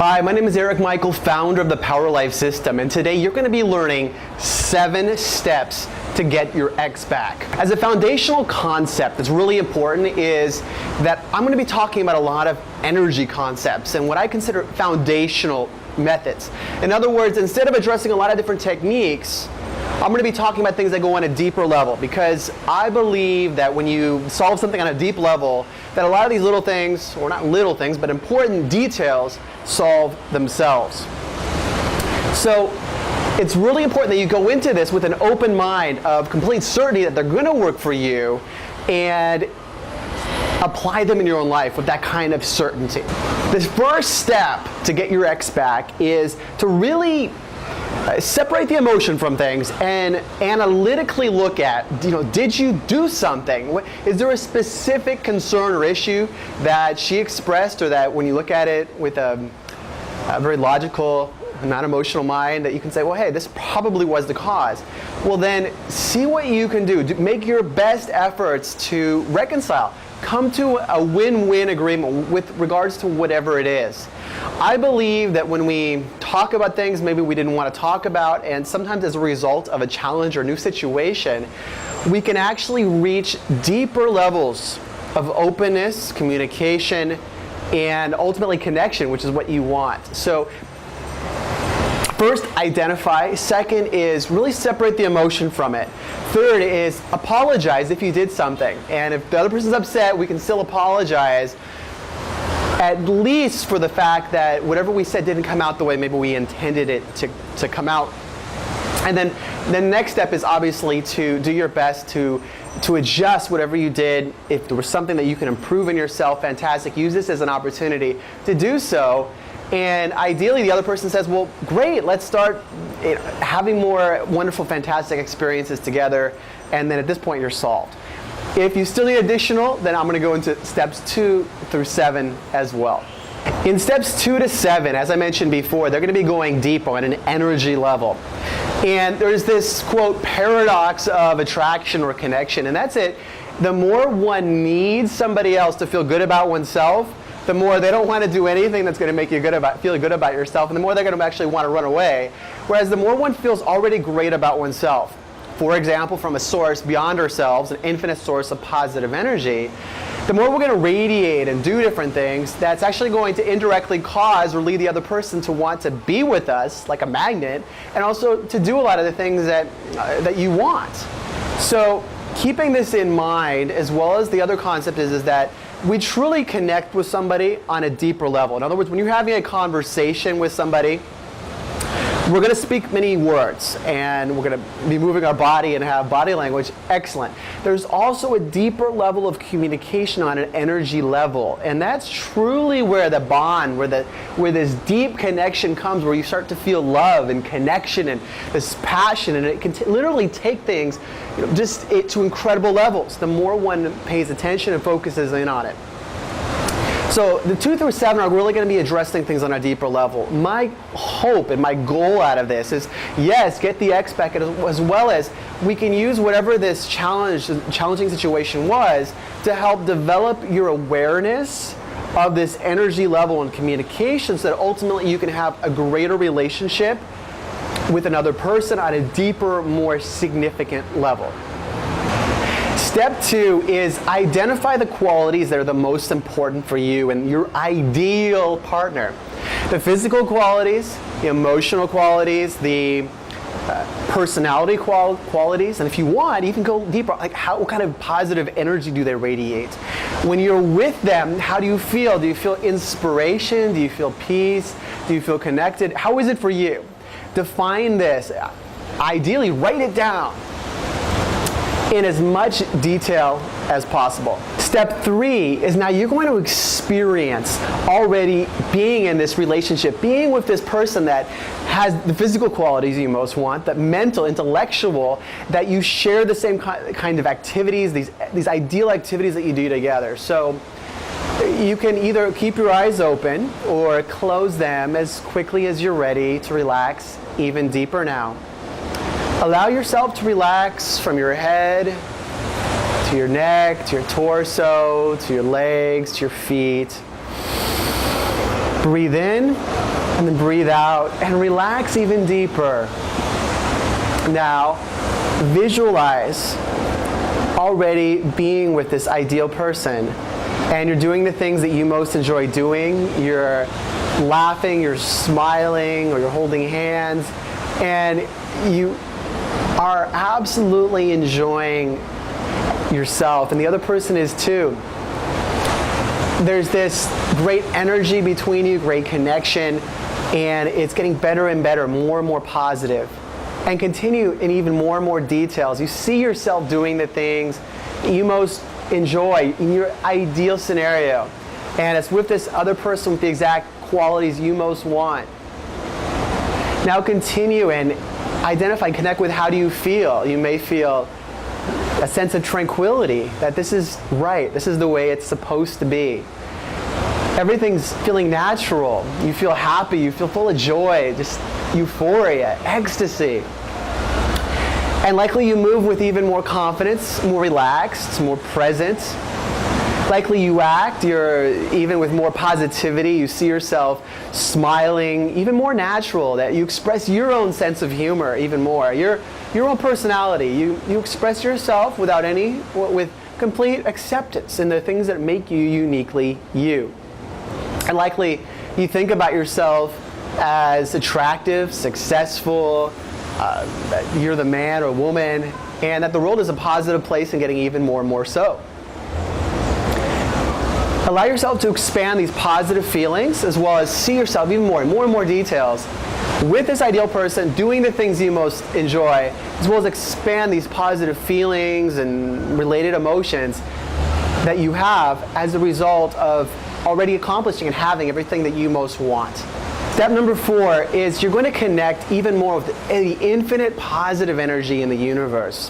Hi, my name is Eric Michael, founder of the Power Life System, and today you're going to be learning 7 steps to get your ex back. As a foundational concept that's really important is that I'm going to be talking about a lot of energy concepts and what I consider foundational methods. In other words, instead of addressing a lot of different techniques, I'm going to be talking about things that go on a deeper level, because I believe that when you solve something on a deep level, that a lot of these little things, or not little things, but important details solve themselves. So it's really important that you go into this with an open mind of complete certainty that they're going to work for you, and apply them in your own life with that kind of certainty. The first step to get your ex back is to really separate the emotion from things and analytically look at, did you do something? Is there a specific concern or issue that she expressed, or that when you look at it with a very logical, non-emotional mind, that you can say, well, hey, this probably was the cause. Well, then see what you can do. Make your best efforts to reconcile. Come to a win-win agreement with regards to whatever it is. I believe that when we talk about things maybe we didn't want to talk about, and sometimes as a result of a challenge or new situation, we can actually reach deeper levels of openness, communication, and ultimately connection, which is what you want. So first, identify. Second is really separate the emotion from it. Third is apologize if you did something. And if the other person's upset, we can still apologize, at least for the fact that whatever we said didn't come out the way maybe we intended it to come out. And then the next step is obviously to do your best to adjust whatever you did. If there was something that you can improve in yourself, fantastic. Use this as an opportunity to do so. And ideally the other person says, well, great, let's start having more wonderful, fantastic experiences together. And then at this point you're solved. If you still need additional, then I'm going to go into steps 2 through 7 as well. In steps 2 to 7, as I mentioned before, they're going to be going deeper on an energy level. And there's this, quote, paradox of attraction or connection, and that's it. The more one needs somebody else to feel good about oneself, the more they don't want to do anything that's going to make you feel good about yourself, and the more they're going to actually want to run away. Whereas the more one feels already great about oneself, for example, from a source beyond ourselves, an infinite source of positive energy, the more we're going to radiate and do different things, that's actually going to indirectly cause or lead the other person to want to be with us like a magnet, and also to do a lot of the things that you want. So keeping this in mind, as well as the other concept is that we truly connect with somebody on a deeper level. In other words, when you're having a conversation with somebody, we're going to speak many words, and we're going to be moving our body and have body language. Excellent. There's also a deeper level of communication on an energy level, and that's truly where the bond, where this deep connection comes, where you start to feel love and connection and this passion, and it can literally take things to incredible levels the more one pays attention and focuses in on it. So the 2 through 7 are really going to be addressing things on a deeper level. My hope and my goal out of this is, yes, get the ex back, as well as we can use whatever this challenging situation was to help develop your awareness of this energy level and communication, so that ultimately you can have a greater relationship with another person on a deeper, more significant level. Step 2 is identify the qualities that are the most important for you and your ideal partner. The physical qualities, the emotional qualities, the personality qualities, and if you want, you can go deeper, like what kind of positive energy do they radiate? When you're with them, how do you feel? Do you feel inspiration? Do you feel peace? Do you feel connected? How is it for you? Define this. Ideally, write it down in as much detail as possible. Step 3 is now you're going to experience already being in this relationship, being with this person that has the physical qualities you most want, the mental, intellectual, that you share the same kind of activities, these ideal activities that you do together. So you can either keep your eyes open or close them as quickly as you're ready to relax even deeper now. Allow yourself to relax from your head to your neck, to your torso, to your legs, to your feet. Breathe in and then breathe out and relax even deeper. Now, visualize already being with this ideal person, and you're doing the things that you most enjoy doing. You're laughing, you're smiling, or you're holding hands, and you are absolutely enjoying yourself, and the other person is too. There's this great energy between you, great connection, and it's getting better and better, more and more positive. And continue in even more details. You see yourself doing the things you most enjoy in your ideal scenario. And it's with this other person with the exact qualities you most want. Now continue and identify, connect with how do you feel. You may feel a sense of tranquility, that this is right, this is the way it's supposed to be. Everything's feeling natural. You feel happy, you feel full of joy, just euphoria, ecstasy. And likely you move with even more confidence, more relaxed, more present. Likely you act, you're even with more positivity. You see yourself smiling, even more natural, that you express your own sense of humor even more. Your own personality. You express yourself with complete acceptance in the things that make you uniquely you. And likely you think about yourself as attractive, successful, that you're the man or woman, and that the world is a positive place and getting even more and more so. Allow yourself to expand these positive feelings as well as see yourself even more and more details with this ideal person, doing the things you most enjoy, as well as expand these positive feelings and related emotions that you have as a result of already accomplishing and having everything that you most want. Step number 4 is you're going to connect even more with the infinite positive energy in the universe.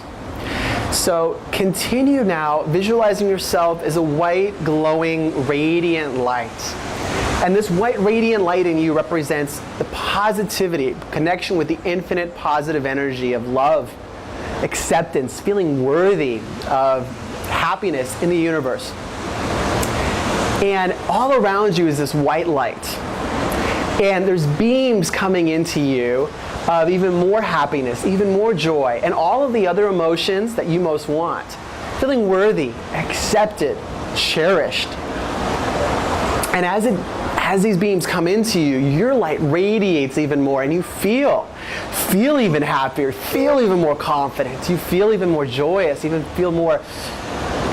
So continue now visualizing yourself as a white, glowing, radiant light. And this white, radiant light in you represents the positivity, connection with the infinite positive energy of love, acceptance, feeling worthy of happiness in the universe. And all around you is this white light. And there's beams coming into you of even more happiness, even more joy, and all of the other emotions that you most want. Feeling worthy, accepted, cherished. And as these beams come into you, your light radiates even more, and you feel even happier, feel even more confident, you feel even more joyous, even feel more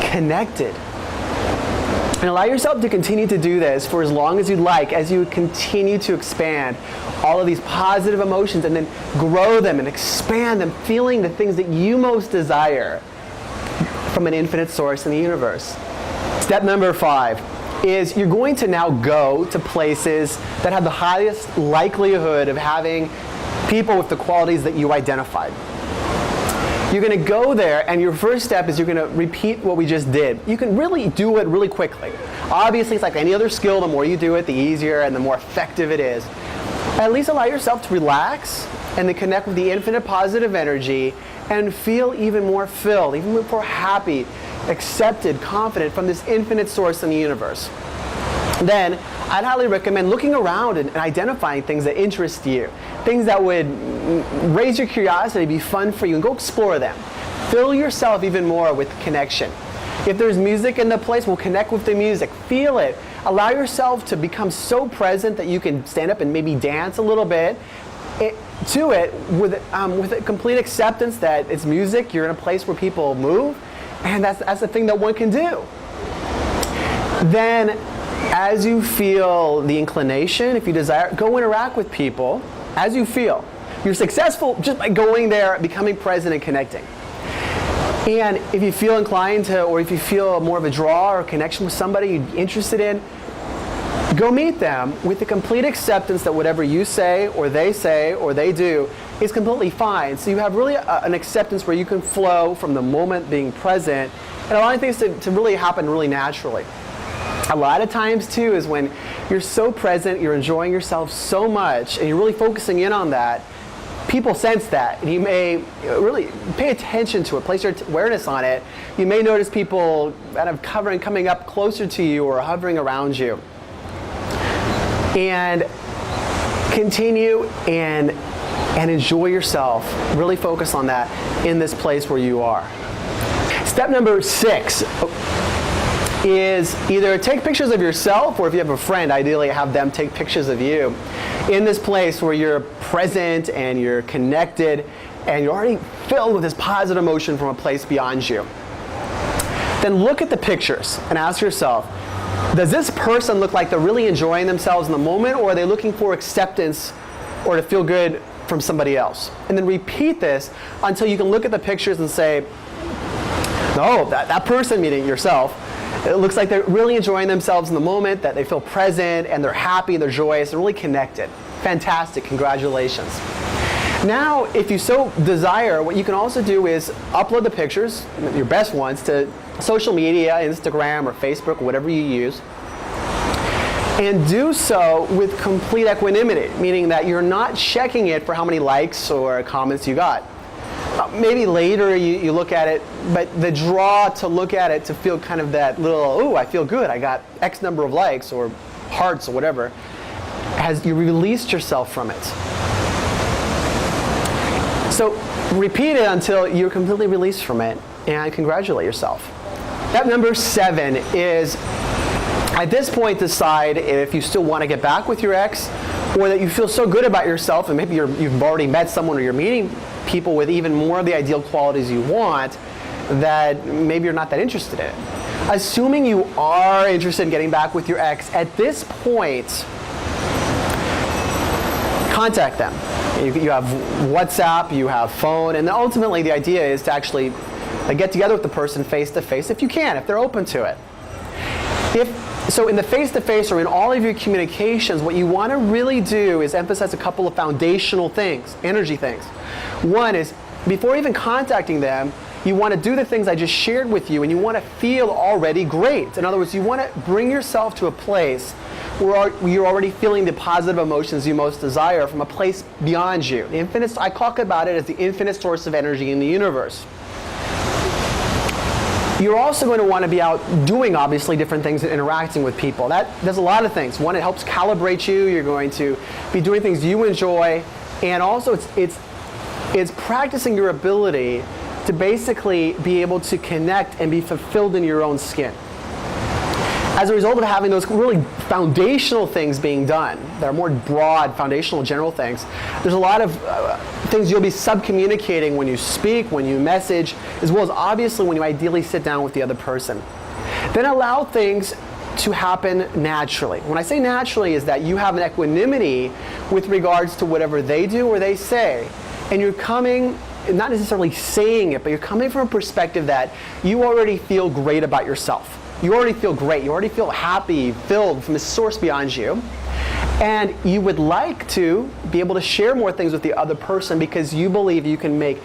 connected. And allow yourself to continue to do this for as long as you'd like, as you continue to expand all of these positive emotions and then grow them and expand them, feeling the things that you most desire from an infinite source in the universe. Step number 5 is you're going to now go to places that have the highest likelihood of having people with the qualities that you identified. You're going to go there, and your first step is you're going to repeat what we just did. You can really do it really quickly. Obviously, it's like any other skill. The more you do it, the easier and the more effective it is. At least allow yourself to relax and to connect with the infinite positive energy and feel even more filled, even more happy, accepted, confident from this infinite source in the universe. Then, I'd highly recommend looking around and identifying things that interest you, things that would raise your curiosity, be fun for you, and go explore them. Fill yourself even more with connection. If there's music in the place, we'll connect with the music. Feel it. Allow yourself to become so present that you can stand up and maybe dance a little bit to it with a complete acceptance that it's music, you're in a place where people move, and that's the thing that one can do. Then, as you feel the inclination, if you desire, go interact with people as you feel. You're successful just by going there, becoming present and connecting. And if you feel inclined to, or if you feel more of a draw or connection with somebody you're interested in, go meet them with the complete acceptance that whatever you say or they do is completely fine. So you have really an acceptance where you can flow from the moment being present and allowing things to really happen really naturally. A lot of times too is when you're so present, you're enjoying yourself so much, and you're really focusing in on that, people sense that, and you may really pay attention to it, place your awareness on it. You may notice people kind of coming up closer to you or hovering around you. and continue and enjoy yourself. Really focus on that in this place where you are. Step number 6 is either take pictures of yourself, or if you have a friend, ideally have them take pictures of you in this place where you're present and you're connected and you're already filled with this positive emotion from a place beyond you. Then look at the pictures and ask yourself, does this person look like they're really enjoying themselves in the moment, or are they looking for acceptance or to feel good from somebody else? And then repeat this until you can look at the pictures and say, no, that person, meaning yourself, it looks like they're really enjoying themselves in the moment, that they feel present and they're happy, they're joyous, they're really connected. Fantastic, congratulations. Now, if you so desire, what you can also do is upload the pictures, your best ones, to social media, Instagram or Facebook, whatever you use, and do so with complete equanimity, meaning that you're not checking it for how many likes or comments you got. Maybe later you look at it, but the draw to look at it to feel kind of that little, ooh, I feel good, I got X number of likes or hearts or whatever, has you released yourself from it. So repeat it until you're completely released from it and congratulate yourself. Step number 7 is, at this point, decide if you still want to get back with your ex, or that you feel so good about yourself, and maybe you've already met someone or you're meeting people with even more of the ideal qualities you want, that maybe you're not that interested in it. Assuming you are interested in getting back with your ex, at this point, contact them. You have WhatsApp, you have phone, and ultimately the idea is to actually get together with the person face to face if you can, if they're open to it. So in the face-to-face or in all of your communications, what you want to really do is emphasize a couple of foundational things, energy things. One is, before even contacting them, you want to do the things I just shared with you, and you want to feel already great. In other words, you want to bring yourself to a place where you're already feeling the positive emotions you most desire from a place beyond you. The infinite, I talk about it as the infinite source of energy in the universe. You're also going to want to be out doing, obviously, different things and interacting with people. There's a lot of things. One, it helps calibrate you. You're going to be doing things you enjoy. And also, it's practicing your ability to basically be able to connect and be fulfilled in your own skin. As a result of having those really foundational things being done, that are more broad, foundational, general things, there's a lot of things you'll be sub-communicating when you speak, when you message, as well as obviously when you ideally sit down with the other person. Then allow things to happen naturally. When I say naturally, is that you have an equanimity with regards to whatever they do or they say, and you're coming, not necessarily saying it, but you're coming from a perspective that you already feel great about yourself. You already feel great. You already feel happy, filled from a source beyond you. And you would like to be able to share more things with the other person because you believe you can make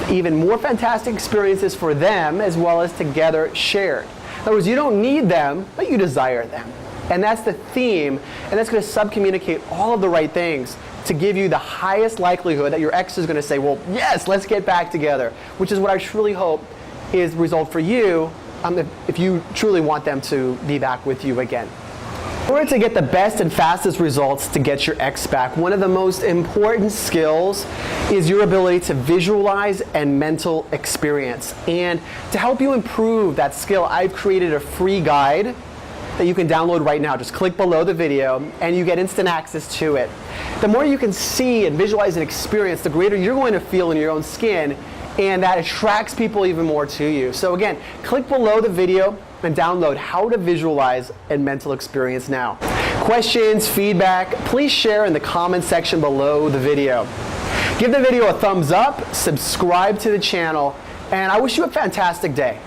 even more fantastic experiences for them as well as together shared. In other words, you don't need them, but you desire them. And that's the theme, and that's going to sub-communicate all of the right things to give you the highest likelihood that your ex is going to say, well, yes, let's get back together, which is what I truly hope is the result for you if you truly want them to be back with you again. In order to get the best and fastest results to get your ex back, one of the most important skills is your ability to visualize and mental experience. And to help you improve that skill, I've created a free guide that you can download right now. Just click below the video and you get instant access to it. The more you can see and visualize and experience, the greater you're going to feel in your own skin, and that attracts people even more to you. So again, click below the video and download How to Visualize and Mental Experience now. Questions, feedback, please share in the comment section below the video. Give the video a thumbs up, subscribe to the channel, and I wish you a fantastic day.